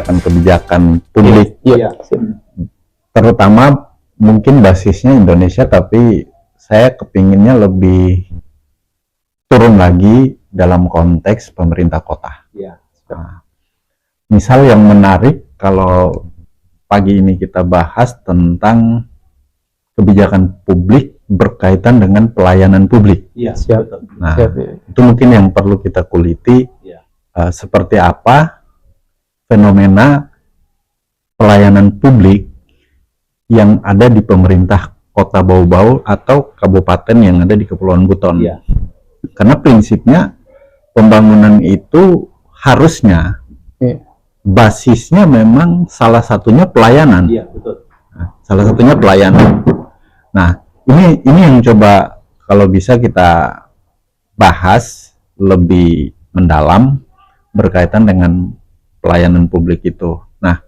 kebijakan-kebijakan publik, terutama mungkin basisnya Indonesia, tapi saya kepinginnya lebih turun lagi dalam konteks pemerintah kota. Nah, misal yang menarik kalau pagi ini kita bahas tentang kebijakan publik berkaitan dengan pelayanan publik. Nah, itu mungkin yang perlu kita kuliti, seperti apa fenomena pelayanan publik yang ada di pemerintah Kota Bau-Bau atau kabupaten yang ada di Kepulauan Buton. Karena prinsipnya pembangunan itu harusnya basisnya memang salah satunya pelayanan. Nah, salah satunya pelayanan. Nah, ini yang coba kalau bisa kita bahas lebih mendalam berkaitan dengan pelayanan publik itu. Nah,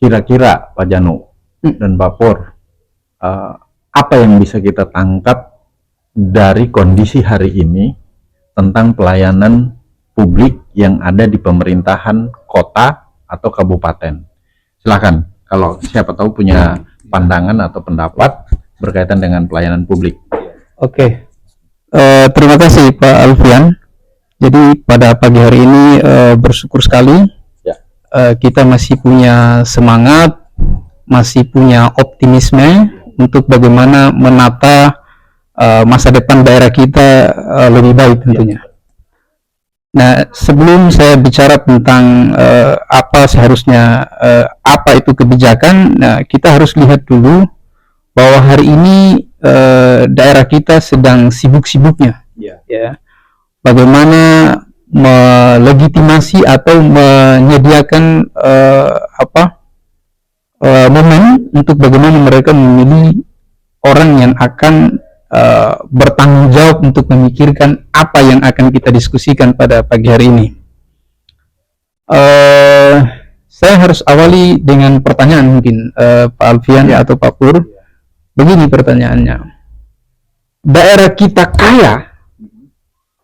kira-kira Pak Janu dan Pak Pur, apa yang bisa kita tangkap dari kondisi hari ini tentang pelayanan publik yang ada di pemerintahan kota atau kabupaten? Silakan, kalau siapa tahu punya pandangan atau pendapat berkaitan dengan pelayanan publik. Oke, terima kasih Pak Alfian. Jadi pada pagi hari ini bersyukur sekali kita masih punya semangat, masih punya optimisme untuk bagaimana menata masa depan daerah kita lebih baik tentunya. Nah, sebelum saya bicara tentang apa seharusnya apa itu kebijakan, nah, kita harus lihat dulu bahwa hari ini daerah kita sedang sibuk-sibuknya, ya. Bagaimana melegitimasi atau menyediakan momen untuk bagaimana mereka memilih orang yang akan bertanggung jawab untuk memikirkan apa yang akan kita diskusikan pada pagi hari ini. Saya harus awali dengan pertanyaan mungkin Pak Alfian atau Pak Pur. Begini pertanyaannya, daerah kita kaya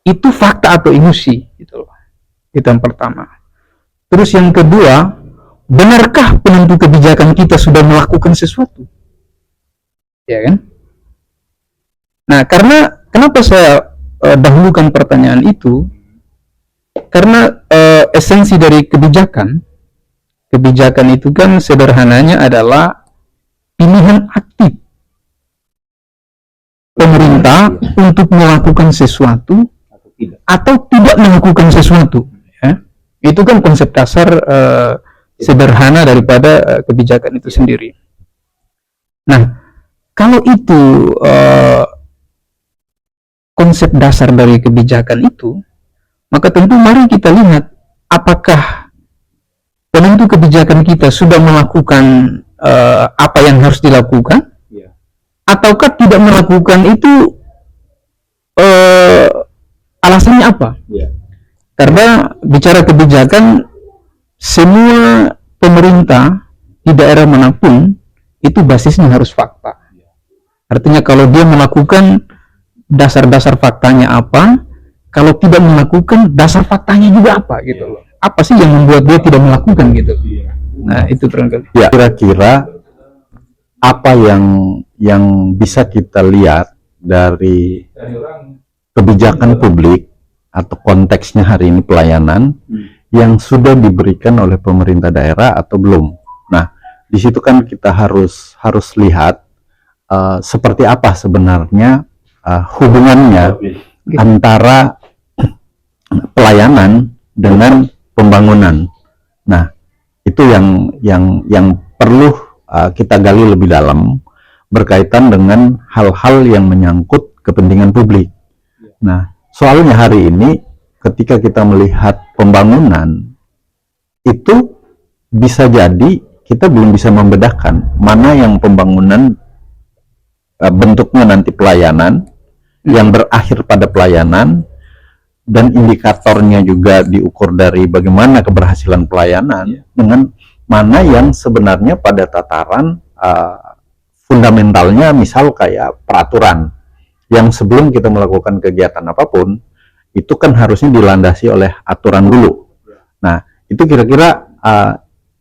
itu fakta atau ilusi? Itu yang pertama. Terus yang kedua, benarkah penentu kebijakan kita sudah melakukan sesuatu? Ya kan? Nah, kenapa saya dahulukan pertanyaan itu? Karena esensi dari kebijakan itu kan sederhananya adalah pilihan aktif pemerintah untuk melakukan sesuatu atau tidak melakukan sesuatu. Ya. Itu kan konsep dasar sederhana daripada kebijakan itu sendiri. Nah, kalau itu konsep dasar dari kebijakan itu, maka tentu mari kita lihat apakah penentu kebijakan kita sudah melakukan apa yang harus dilakukan, ataukah tidak melakukan itu alasannya apa? Karena bicara kebijakan, semua pemerintah di daerah manapun itu basisnya harus fakta. Artinya kalau dia melakukan, dasar-dasar faktanya apa, kalau tidak melakukan, dasar faktanya juga apa gitu loh. Apa sih yang membuat dia tidak melakukan gitu? Nah, itu barangkali. Ya, kira-kira apa yang bisa kita lihat dari kebijakan publik atau konteksnya hari ini pelayanan yang sudah diberikan oleh pemerintah daerah atau belum? Nah, di situ kan kita harus lihat seperti apa sebenarnya hubungannya antara pelayanan dengan pembangunan. Nah, itu yang perlu kita gali lebih dalam berkaitan dengan hal-hal yang menyangkut kepentingan publik. Nah, soalnya hari ini ketika kita melihat pembangunan itu bisa jadi kita belum bisa membedakan mana yang pembangunan bentuknya nanti pelayanan yang berakhir pada pelayanan, dan indikatornya juga diukur dari bagaimana keberhasilan pelayanan, dengan mana yang sebenarnya pada tataran fundamentalnya, misal kayak peraturan yang sebelum kita melakukan kegiatan apapun itu kan harusnya dilandasi oleh aturan dulu. Nah, itu kira-kira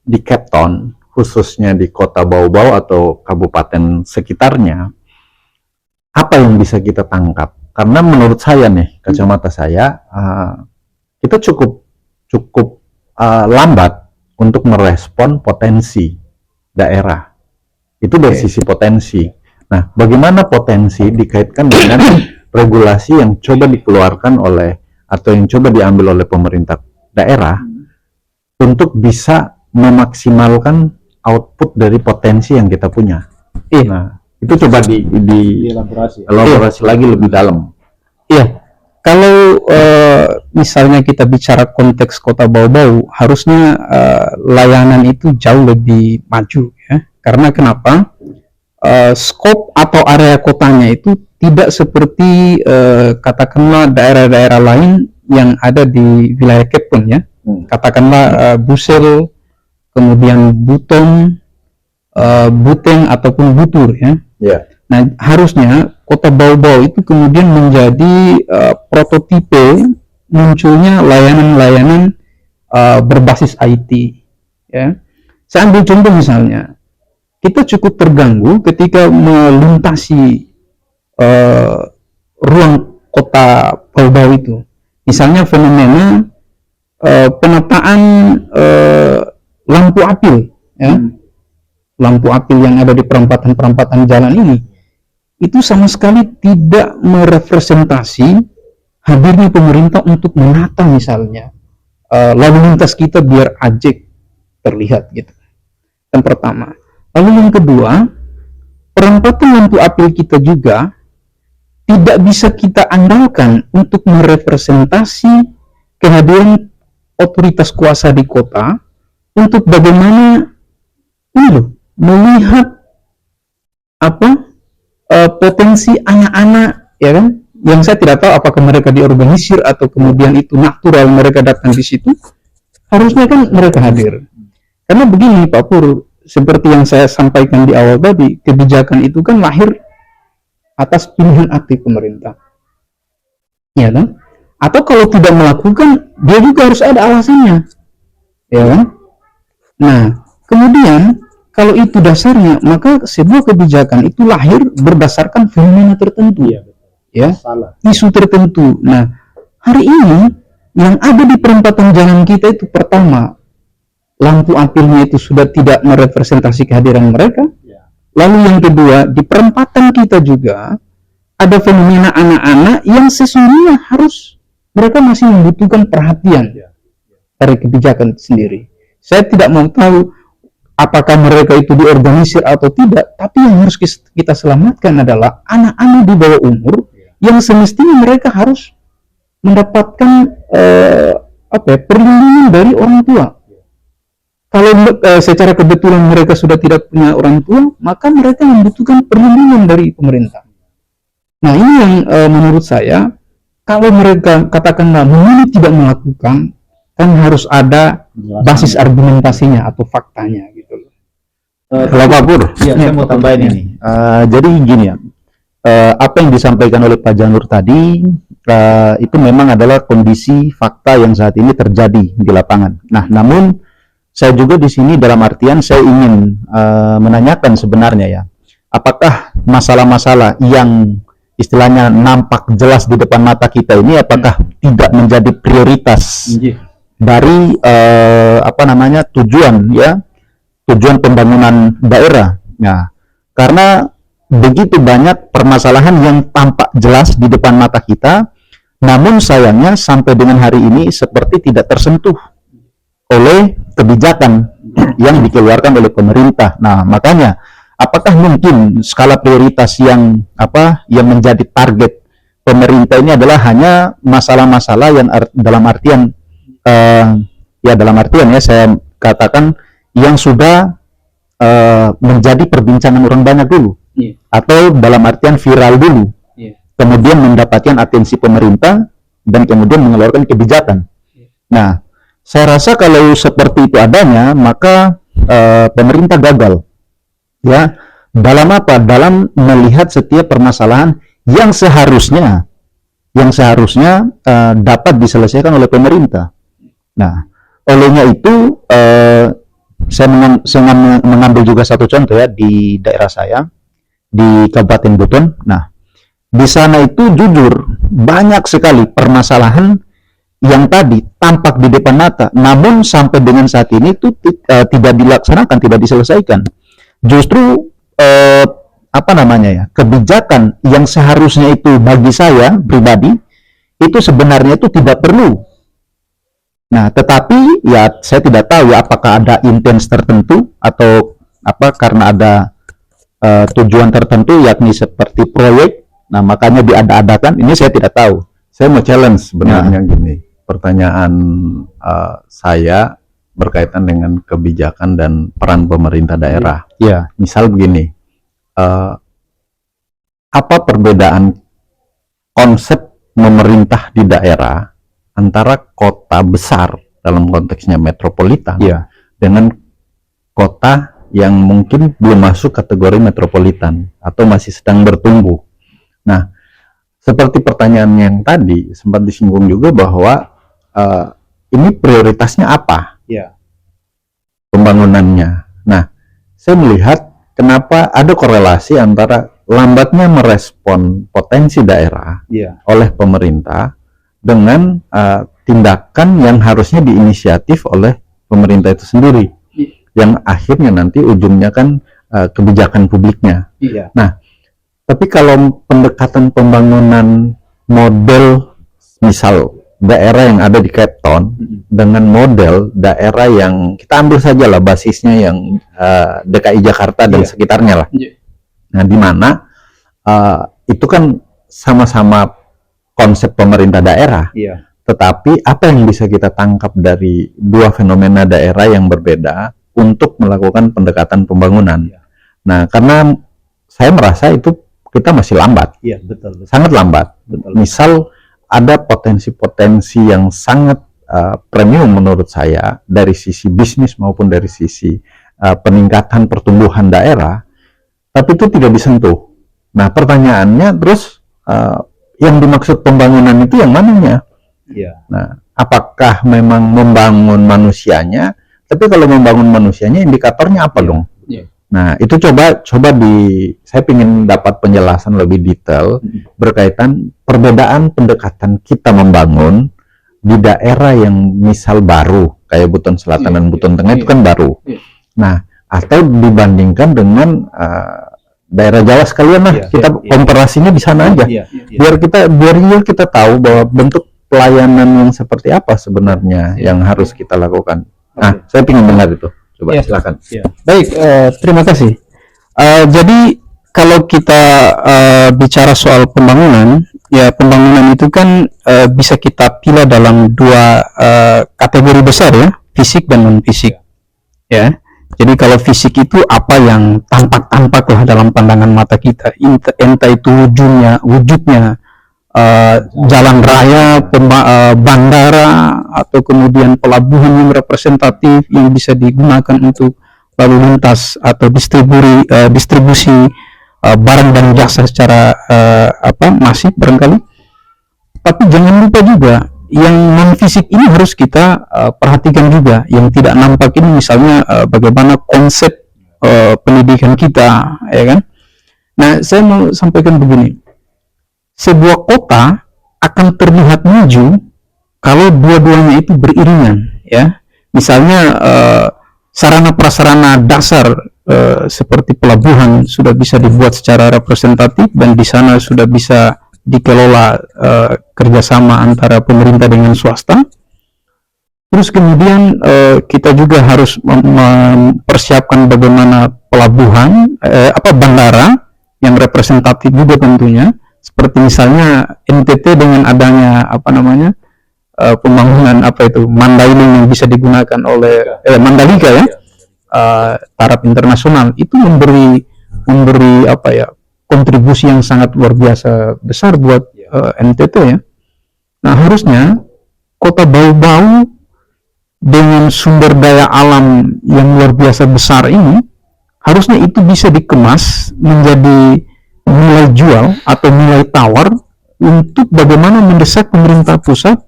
di Cape Town, khususnya di kota Bau-Bau atau kabupaten sekitarnya, apa yang bisa kita tangkap? Karena menurut saya nih, kacamata saya, kita cukup lambat untuk merespon potensi daerah. Itu dari sisi potensi. Nah, bagaimana potensi dikaitkan dengan regulasi yang coba dikeluarkan oleh atau yang coba diambil oleh pemerintah daerah untuk bisa memaksimalkan output dari potensi yang kita punya. Nah, itu coba elaborasi lagi lebih dalam. Iya, kalau misalnya kita bicara konteks kota Bau-Bau, harusnya layanan itu jauh lebih maju ya. Karena kenapa? Skop atau area kotanya itu tidak seperti katakanlah daerah-daerah lain yang ada di wilayah Cape Town ya. Katakanlah Busel, kemudian Butong, Buteng ataupun Butur ya. Nah, harusnya kota Bau-Bau itu kemudian menjadi prototipe munculnya layanan-layanan berbasis IT ya. Saya ambil contoh misalnya, kita cukup terganggu ketika melintasi ruang kota Bau-Bau itu. Misalnya fenomena penataan lampu apil, ya. Lampu apil yang ada di perempatan-perempatan jalan ini, itu sama sekali tidak merepresentasi hadirnya pemerintah untuk menata misalnya lalu lintas kita biar ajek terlihat gitu. Yang pertama. Lalu yang kedua, perempatan lampu apil kita juga tidak bisa kita andalkan untuk merepresentasi kehadiran otoritas kuasa di kota untuk bagaimana melihat potensi anak-anak ya kan, yang saya tidak tahu apakah mereka diorganisir atau kemudian itu natural mereka datang di situ. Harusnya kan mereka hadir. Karena begini Pak Pur, seperti yang saya sampaikan di awal tadi, kebijakan itu kan lahir atas pilihan aktif pemerintah, ya kan? Atau kalau tidak melakukan, dia juga harus ada alasannya, ya kan? Nah, kemudian kalau itu dasarnya, maka sebuah kebijakan itu lahir berdasarkan fenomena tertentu, ya, isu tertentu. Nah, hari ini yang ada di perempatan jalan kita itu pertama, lampu apilnya itu sudah tidak merepresentasi kehadiran mereka. Lalu yang kedua, di perempatan kita juga ada fenomena anak-anak yang sesungguhnya harus mereka masih membutuhkan perhatian dari kebijakan sendiri. Saya tidak mau tahu apakah mereka itu diorganisir atau tidak, tapi yang harus kita selamatkan adalah anak-anak di bawah umur yang semestinya mereka harus mendapatkan perlindungan dari orang tua. Kalau secara kebetulan mereka sudah tidak punya orang tua, maka mereka membutuhkan perlindungan dari pemerintah. Nah, ini yang menurut saya, kalau mereka katakanlah memilih tidak melakukan, kan harus ada basis argumentasinya atau faktanya gitu. Kalau Pak Pur, saya mau tambahin ini. Jadi gini ya, apa yang disampaikan oleh Pak Janur tadi itu memang adalah kondisi fakta yang saat ini terjadi di lapangan. Nah, namun saya juga di sini dalam artian saya ingin menanyakan sebenarnya ya, apakah masalah-masalah yang istilahnya nampak jelas di depan mata kita ini apakah tidak menjadi prioritas dari tujuan pembangunan daerah. Nah, karena begitu banyak permasalahan yang tampak jelas di depan mata kita, namun sayangnya sampai dengan hari ini seperti tidak tersentuh oleh kebijakan yang dikeluarkan oleh pemerintah. Nah, makanya apakah mungkin skala prioritas yang menjadi target pemerintah ini adalah hanya masalah-masalah yang dalam artian saya katakan yang sudah menjadi perbincangan orang banyak dulu, atau dalam artian viral dulu, kemudian mendapatkan atensi pemerintah dan kemudian mengeluarkan kebijakan. Nah, saya rasa kalau seperti itu adanya, maka pemerintah gagal, ya, dalam melihat setiap permasalahan yang seharusnya dapat diselesaikan oleh pemerintah. Nah, olehnya itu Saya mengambil juga satu contoh ya di daerah saya di Kabupaten Buton. Nah, di sana itu jujur banyak sekali permasalahan yang tadi tampak di depan mata, namun sampai dengan saat ini itu tidak dilaksanakan, tidak diselesaikan. Justru kebijakan yang seharusnya itu bagi saya pribadi itu sebenarnya itu tidak perlu. Nah, tetapi ya saya tidak tahu ya apakah ada intens tertentu atau apa karena ada tujuan tertentu yakni seperti proyek. Nah, makanya diada-adakan, ini saya tidak tahu. Saya mau challenge sebenarnya gini, pertanyaan saya berkaitan dengan kebijakan dan peran pemerintah daerah. Ya. Misal begini, apa perbedaan konsep memerintah di daerah antara kota besar dalam konteksnya metropolitan dengan kota yang mungkin belum masuk kategori metropolitan atau masih sedang bertumbuh? Nah, seperti pertanyaan yang tadi sempat disinggung juga bahwa ini prioritasnya apa pembangunannya. Nah, saya melihat kenapa ada korelasi antara lambatnya merespon potensi daerah oleh pemerintah dengan tindakan yang harusnya diinisiatif oleh pemerintah itu sendiri, yang akhirnya nanti ujungnya kan kebijakan publiknya. Nah, tapi kalau pendekatan pembangunan model misal daerah yang ada di Cape Town dengan model daerah yang kita ambil saja lah basisnya yang DKI Jakarta dan sekitarnya lah. Nah, di mana itu kan sama-sama konsep pemerintah daerah, tetapi apa yang bisa kita tangkap dari dua fenomena daerah yang berbeda untuk melakukan pendekatan pembangunan? Nah, karena saya merasa itu kita masih lambat, sangat lambat. Misal ada potensi-potensi yang sangat premium menurut saya dari sisi bisnis maupun dari sisi peningkatan pertumbuhan daerah, tapi itu tidak disentuh. Nah, pertanyaannya terus yang dimaksud pembangunan itu yang mananya? Nah, apakah memang membangun manusianya? Tapi kalau membangun manusianya indikatornya apa dong? Nah, itu coba saya ingin dapat penjelasan lebih detail berkaitan perbedaan pendekatan kita membangun di daerah yang misal baru kayak Buton Selatan dan Buton Tengah itu kan baru. Nah, atau dibandingkan dengan daerah Jawa sekalian lah, kita komparasinya di sana aja. Biar kita tahu bahwa bentuk pelayanan yang seperti apa sebenarnya yang harus kita lakukan. Nah, saya ingin dengar itu. Coba silakan. Baik, terima kasih. Jadi kalau kita bicara soal pembangunan, ya pembangunan itu kan bisa kita pilih dalam dua kategori besar ya, fisik dan non fisik. Ya, jadi kalau fisik itu apa yang tampak lah dalam pandangan mata kita, entah itu wujudnya jalan raya, bandara, atau kemudian pelabuhan yang representatif yang bisa digunakan untuk lalu lintas atau distribusi barang dan jasa secara masif barangkali. Tapi jangan lupa juga yang non fisik ini harus kita perhatikan juga, yang tidak nampak ini misalnya bagaimana konsep pendidikan kita, ya kan? Nah, saya mau sampaikan begini. Sebuah kota akan terlihat maju kalau dua-duanya itu beriringan, ya. Misalnya sarana prasarana dasar seperti pelabuhan sudah bisa dibuat secara representatif dan di sana sudah bisa dikelola kerjasama antara pemerintah dengan swasta. Terus kemudian kita juga harus mempersiapkan bagaimana pelabuhan, bandara yang representatif juga tentunya. Seperti misalnya NTT dengan adanya pembangunan Mandailing yang bisa digunakan oleh Mandalika ya, taraf internasional, itu memberi kontribusi yang sangat luar biasa besar buat NTT ya. Nah, harusnya kota Bau-Bau dengan sumber daya alam yang luar biasa besar ini harusnya itu bisa dikemas menjadi nilai jual atau nilai tawar untuk bagaimana mendesak pemerintah pusat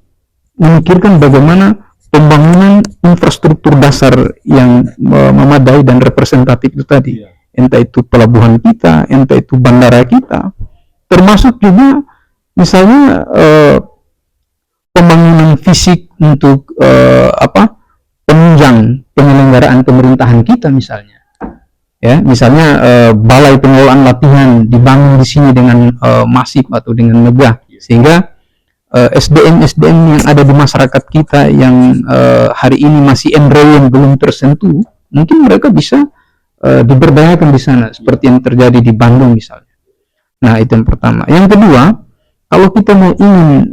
memikirkan bagaimana pembangunan infrastruktur dasar yang memadai dan representatif itu tadi, entah itu pelabuhan kita, entah itu bandara kita, termasuk juga misalnya pembangunan fisik untuk penunjang penyelenggaraan pemerintahan kita misalnya. Ya, misalnya balai pengelolaan latihan dibangun di sini dengan masif atau dengan megah, sehingga SDM yang ada di masyarakat kita yang hari ini masih embryo belum tersentuh, mungkin mereka bisa diberdayakan di sana seperti yang terjadi di Bandung misalnya. Nah, itu yang pertama. Yang kedua, kalau kita mau ingin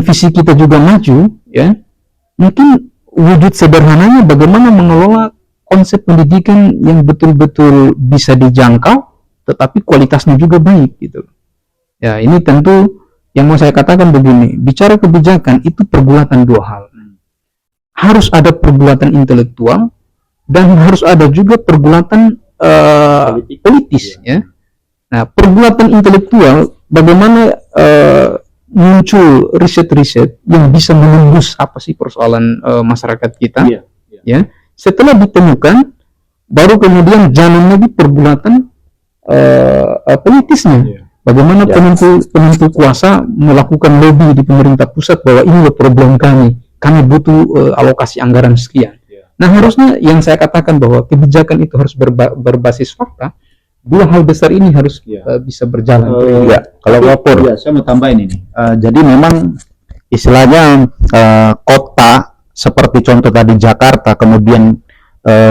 visi kita juga maju, ya, mungkin wujud sederhananya bagaimana mengelola konsep pendidikan yang betul-betul bisa dijangkau, tetapi kualitasnya juga baik gitu. Ya, ini tentu yang mau saya katakan begini, bicara kebijakan itu pergulatan dua hal. Harus ada pergulatan intelektual dan harus ada juga pergulatan politis. Ya. Nah, pergulatan intelektual bagaimana muncul riset-riset yang bisa menembus apa sih persoalan masyarakat kita. Ya. Setelah ditemukan, baru kemudian jalan lagi pergulatan politisnya. Bagaimana penentu kuasa melakukan lobby di pemerintah pusat bahwa ini problem kami butuh alokasi anggaran sekian. Nah, harusnya yang saya katakan bahwa kebijakan itu harus berbasis fakta. Dua hal besar ini harus bisa berjalan. Kalau lapor, saya mau tambahin ini. Jadi memang istilahnya kota seperti contoh tadi Jakarta, kemudian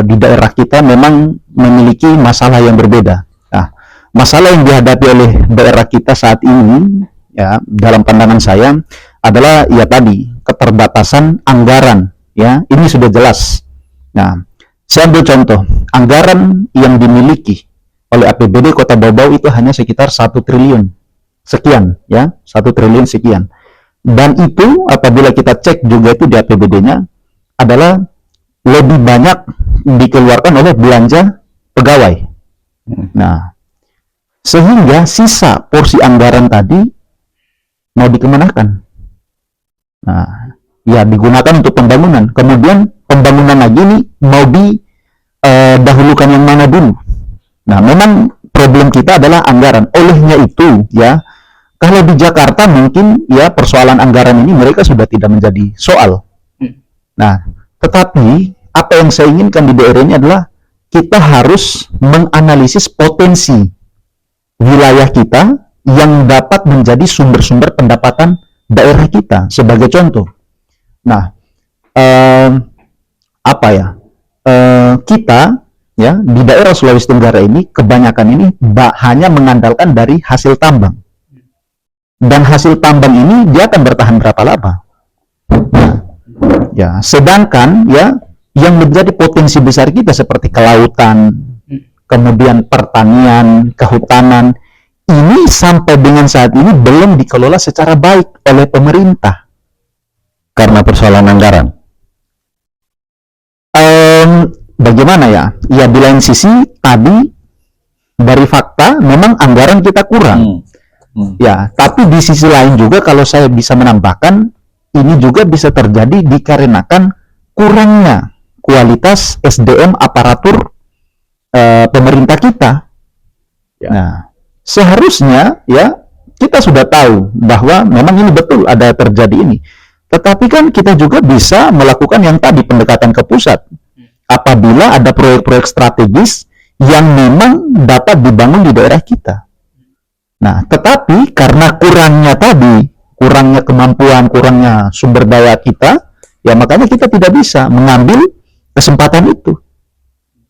di daerah kita memang memiliki masalah yang berbeda. Nah, masalah yang dihadapi oleh daerah kita saat ini, ya, dalam pandangan saya adalah ya tadi keterbatasan anggaran. Ya, ini sudah jelas. Nah, saya ambil contoh anggaran yang dimiliki oleh APBD Kota Bau-Bau itu hanya sekitar 1 triliun sekian, ya, 1 triliun sekian. Dan itu apabila kita cek juga itu di APBD-nya adalah lebih banyak dikeluarkan oleh belanja pegawai. Nah, sehingga sisa porsi anggaran tadi mau dikemanakan? Nah, ya digunakan untuk pembangunan. Kemudian pembangunan lagi ini mau didahulukan yang mana dulu? Nah, memang problem kita adalah anggaran. Olehnya itu, ya, kalau di Jakarta mungkin ya persoalan anggaran ini mereka sudah tidak menjadi soal. Nah, tetapi apa yang saya inginkan di daerah ini adalah kita harus menganalisis potensi wilayah kita yang dapat menjadi sumber-sumber pendapatan daerah kita. Sebagai contoh, nah, kita ya di daerah Sulawesi Tenggara ini kebanyakan ini hanya mengandalkan dari hasil tambang, dan hasil tambang ini dia akan bertahan berapa lama? Nah, ya, sedangkan ya yang menjadi potensi besar kita seperti kelautan, kemudian pertanian, kehutanan, ini sampai dengan saat ini belum dikelola secara baik oleh pemerintah Karena persoalan anggaran. Bagaimana ya? Ya di lain sisi tadi dari fakta memang anggaran kita kurang. Ya, tapi di sisi lain juga kalau saya bisa menambahkan, ini juga bisa terjadi dikarenakan kurangnya kualitas SDM aparatur pemerintah kita. Nah, seharusnya ya kita sudah tahu bahwa memang ini betul ada terjadi ini. Tetapi kan kita juga bisa melakukan yang tadi pendekatan ke pusat. Apabila ada proyek-proyek strategis yang memang dapat dibangun di daerah kita. Nah, tetapi karena kurangnya tadi, kurangnya kemampuan, kurangnya sumber daya kita, ya makanya kita tidak bisa mengambil kesempatan itu.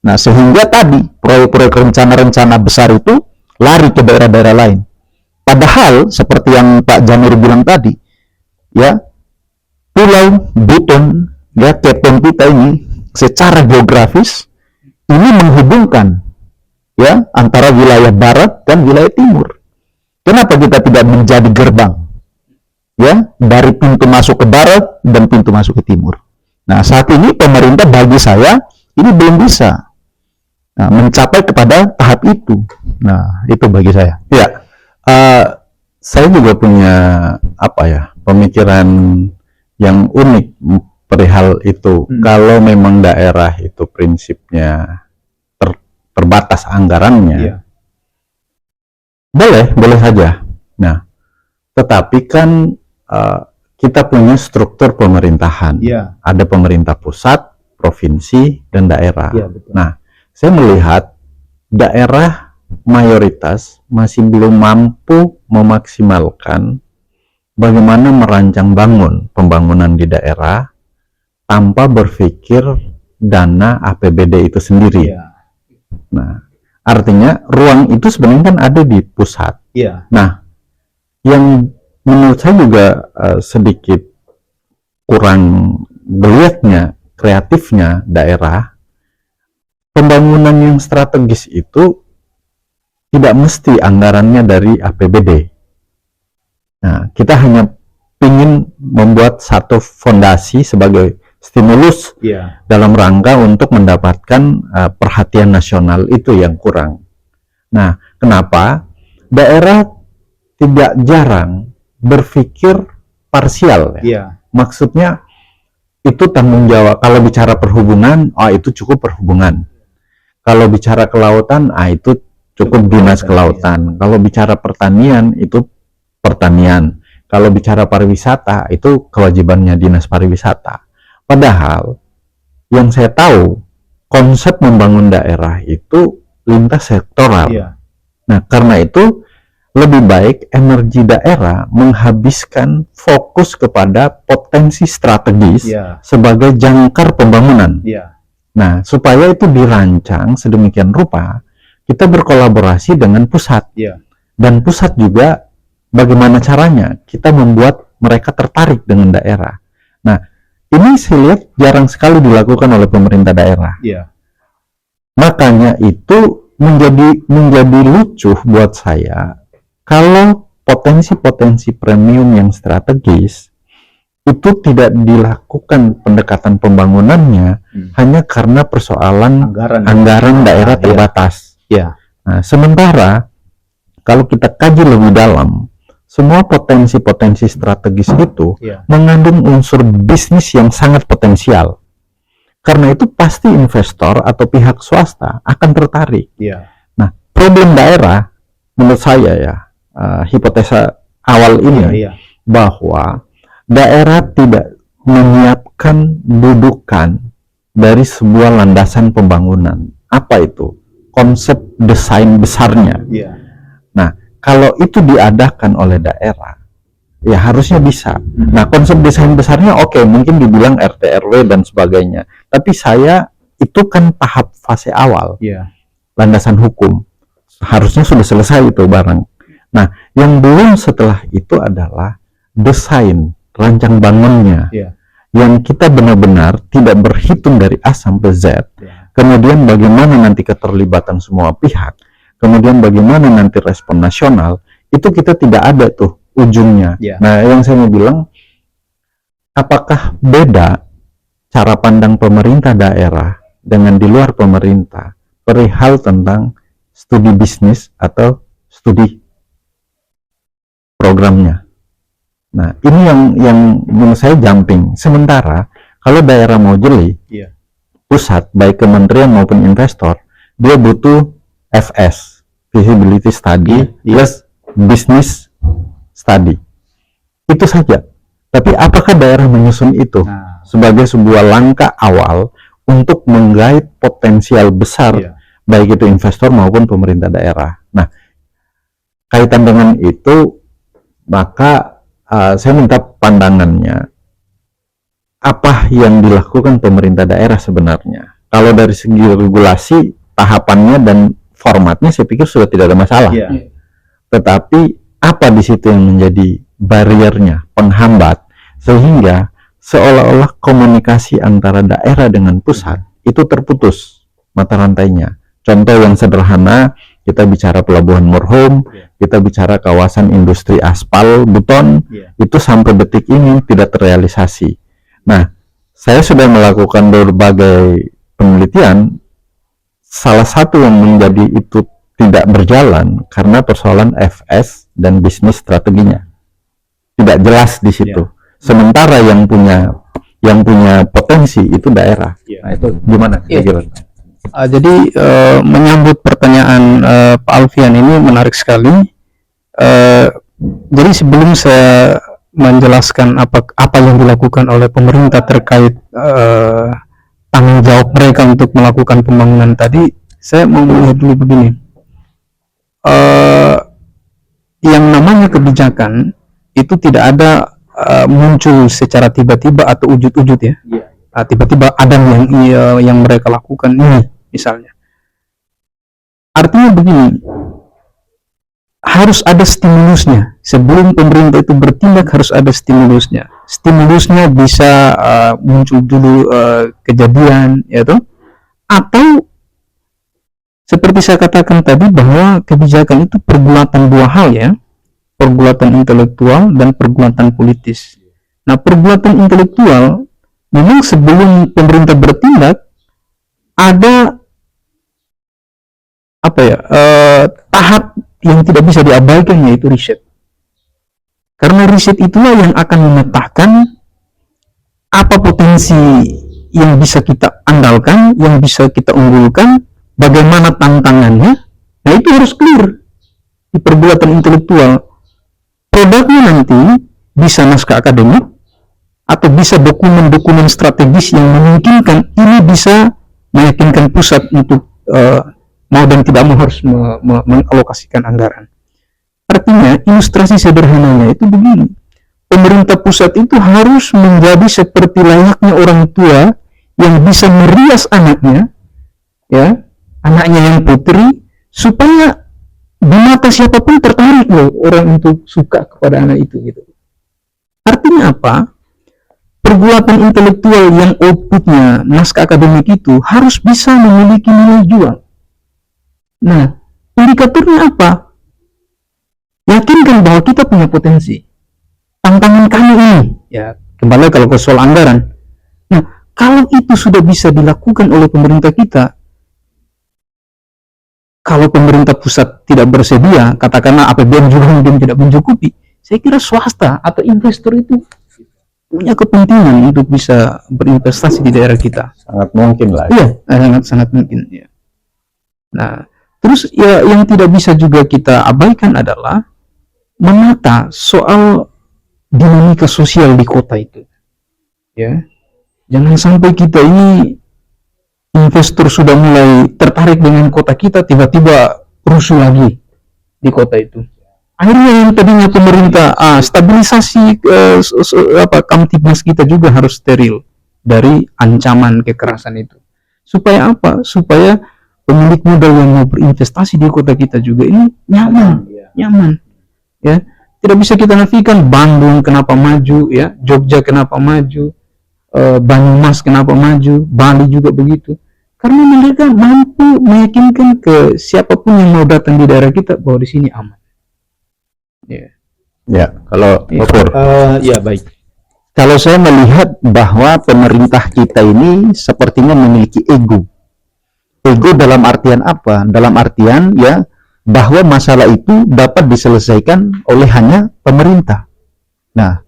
Nah, sehingga tadi proyek-proyek rencana-rencana besar itu lari ke daerah-daerah lain. Padahal seperti yang Pak Janur bilang tadi, ya Pulau Buton, ya Kepton kita ini secara geografis ini menghubungkan ya antara wilayah barat dan wilayah timur. Kenapa kita tidak menjadi gerbang ya dari pintu masuk ke barat dan pintu masuk ke timur? Nah, saat ini pemerintah bagi saya ini belum bisa mencapai kepada tahap itu. Nah, itu bagi saya. Ya, saya juga punya pemikiran yang unik perihal itu. Kalau memang daerah itu prinsipnya terbatas anggarannya, boleh saja. Nah, tetapi kan kita punya struktur pemerintahan. Ada pemerintah pusat, provinsi, dan daerah. Nah, saya melihat daerah mayoritas masih belum mampu memaksimalkan bagaimana merancang pembangunan di daerah tanpa berpikir dana APBD itu sendiri. Nah, artinya ruang itu sebenarnya kan ada di pusat. Nah, yang menurut saya juga sedikit kurang geliatnya, kreatifnya daerah, pembangunan yang strategis itu tidak mesti anggarannya dari APBD. Nah, kita hanya ingin membuat satu fondasi sebagai stimulus dalam rangka untuk mendapatkan perhatian nasional, itu yang kurang. Nah, kenapa daerah tidak jarang berpikir parsial? Maksudnya itu tanggung jawab. Kalau bicara perhubungan, itu cukup perhubungan. Kalau bicara kelautan, itu cukup dinas kelautan. Kalau bicara pertanian, itu pertanian. Kalau bicara pariwisata, itu kewajibannya dinas pariwisata. Padahal yang saya tahu, konsep membangun daerah itu lintas sektoral. Nah, karena itu lebih baik energi daerah menghabiskan fokus kepada potensi strategis sebagai jangkar pembangunan. Nah, supaya itu dirancang sedemikian rupa, kita berkolaborasi dengan pusat. Dan pusat juga bagaimana caranya kita membuat mereka tertarik dengan daerah. Nah, ini saya lihat jarang sekali dilakukan oleh pemerintah daerah. Makanya itu menjadi lucu buat saya kalau potensi-potensi premium yang strategis itu tidak dilakukan pendekatan pembangunannya hanya karena persoalan anggaran daerah terbatas. Nah, sementara kalau kita kaji lebih dalam, semua potensi-potensi strategis itu mengandung unsur bisnis yang sangat potensial. Karena itu pasti investor atau pihak swasta akan tertarik. Nah, problem daerah menurut saya hipotesa awal ini bahwa daerah tidak menyiapkan dudukan dari sebuah landasan pembangunan. Apa itu? Konsep desain besarnya. Nah, kalau itu diadakan oleh daerah, ya harusnya bisa. Nah, konsep desain besarnya mungkin dibilang RT RW dan sebagainya. Tapi itu kan tahap fase awal. Landasan hukum. Harusnya sudah selesai itu barang. Nah, yang belum setelah itu adalah desain, rancang bangunnya. Yang kita benar-benar tidak berhitung dari A sampai Z. Kemudian bagaimana nanti keterlibatan semua pihak. Kemudian bagaimana nanti respon nasional. Itu kita tidak ada tuh ujungnya. Nah, yang saya mau bilang, apakah beda cara pandang pemerintah daerah dengan di luar pemerintah perihal tentang studi bisnis atau studi programnya? Nah, ini yang menurut saya jumping. Sementara kalau daerah mau jeli, pusat baik kementerian maupun investor, dia butuh FS, feasibility study, plus business study. Itu saja. Tapi apakah daerah menyusun itu sebagai sebuah langkah awal untuk menggait potensial besar, baik itu investor maupun pemerintah daerah? Nah, kaitan dengan itu, maka saya minta pandangannya. Apa yang dilakukan pemerintah daerah sebenarnya? Kalau dari segi regulasi, tahapannya dan formatnya saya pikir sudah tidak ada masalah. Tetapi apa di situ yang menjadi bariernya, penghambat, sehingga seolah-olah komunikasi antara daerah dengan pusat itu terputus mata rantainya. Contoh yang sederhana, kita bicara Pelabuhan Morhum, kita bicara kawasan industri aspal, beton, itu sampai detik ini tidak terrealisasi. Nah, saya sudah melakukan berbagai penelitian, salah satu yang menjadi itu tidak berjalan karena persoalan FS dan bisnis strateginya tidak jelas di situ. Sementara yang punya potensi itu daerah. Nah, itu gimana kira-kira? Jadi menyambut pertanyaan Pak Alfian ini menarik sekali. Jadi sebelum saya menjelaskan apa yang dilakukan oleh pemerintah terkait tanggung jawab mereka untuk melakukan pembangunan tadi, saya mau melihat dulu begini. Yang namanya kebijakan itu tidak ada muncul secara tiba-tiba atau ujug-ujug ya. Tiba-tiba ada yang mereka lakukan ini misalnya. Artinya begini, harus ada stimulusnya. Sebelum pemerintah itu bertindak harus ada stimulusnya. Stimulusnya bisa muncul dulu kejadian, ya toh? Atau seperti saya katakan tadi bahwa kebijakan itu pergulatan dua hal ya, pergulatan intelektual dan pergulatan politis. Nah, pergulatan intelektual memang sebelum pemerintah bertindak ada tahap yang tidak bisa diabaikan, yaitu riset. Karena riset itulah yang akan memetakan apa potensi yang bisa kita andalkan, yang bisa kita unggulkan, bagaimana tantangannya. Nah, itu harus clear di pergulatan intelektual. Produknya nanti bisa naskah akademik atau bisa dokumen-dokumen strategis yang memungkinkan ini bisa meyakinkan pusat untuk mau dan tidak mau harus mengalokasikan anggaran. Artinya ilustrasi sederhananya itu begini, pemerintah pusat itu harus menjadi seperti layaknya orang tua yang bisa merias anaknya, ya, anaknya yang putri, supaya di mata siapapun tertarik loh orang untuk suka kepada anak itu gitu. Artinya apa? Pergulatan intelektual yang outputnya naskah akademik itu harus bisa memiliki nilai jual. Nah, indikatornya apa? Yakinkan bahwa kita punya potensi. Tantangan kami ini, ya kembali kalau ke soal anggaran. Nah, kalau itu sudah bisa dilakukan oleh pemerintah kita, kalau pemerintah pusat tidak bersedia, katakanlah APBN juga mungkin tidak mencukupi, saya kira swasta atau investor itu punya kepentingan untuk bisa berinvestasi di daerah kita. Sangat mungkin lah. Iya, sangat mungkin. Ya. Nah, terus ya yang tidak bisa juga kita abaikan adalah menata soal dinamika sosial di kota itu. Ya, jangan sampai kita ini investor sudah mulai tertarik dengan kota kita, tiba-tiba rusuh lagi di kota itu. Akhirnya yang tadinya pemerintah stabilisasi Kamtibmas kita juga harus steril dari ancaman kekerasan itu. Supaya apa? Supaya pemilik modal yang mau berinvestasi di kota kita juga ini nyaman. Ya, tidak bisa kita nafikan Bandung kenapa maju, ya, Jogja kenapa maju, Banyumas kenapa maju, Bali juga begitu. Karena mereka mampu meyakinkan ke siapapun yang mau datang di daerah kita bahwa di sini aman. Ya, kalau Bapak. Ya baik. Kalau saya melihat bahwa pemerintah kita ini sepertinya memiliki ego. Ego dalam artian apa? Dalam artian ya bahwa masalah itu dapat diselesaikan oleh hanya pemerintah. Nah,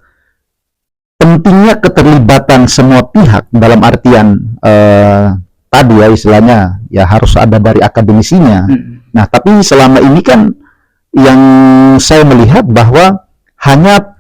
pentingnya keterlibatan semua pihak dalam artian tadi ya istilahnya ya harus ada dari akademisinya. Nah, tapi selama ini kan yang saya melihat bahwa hanya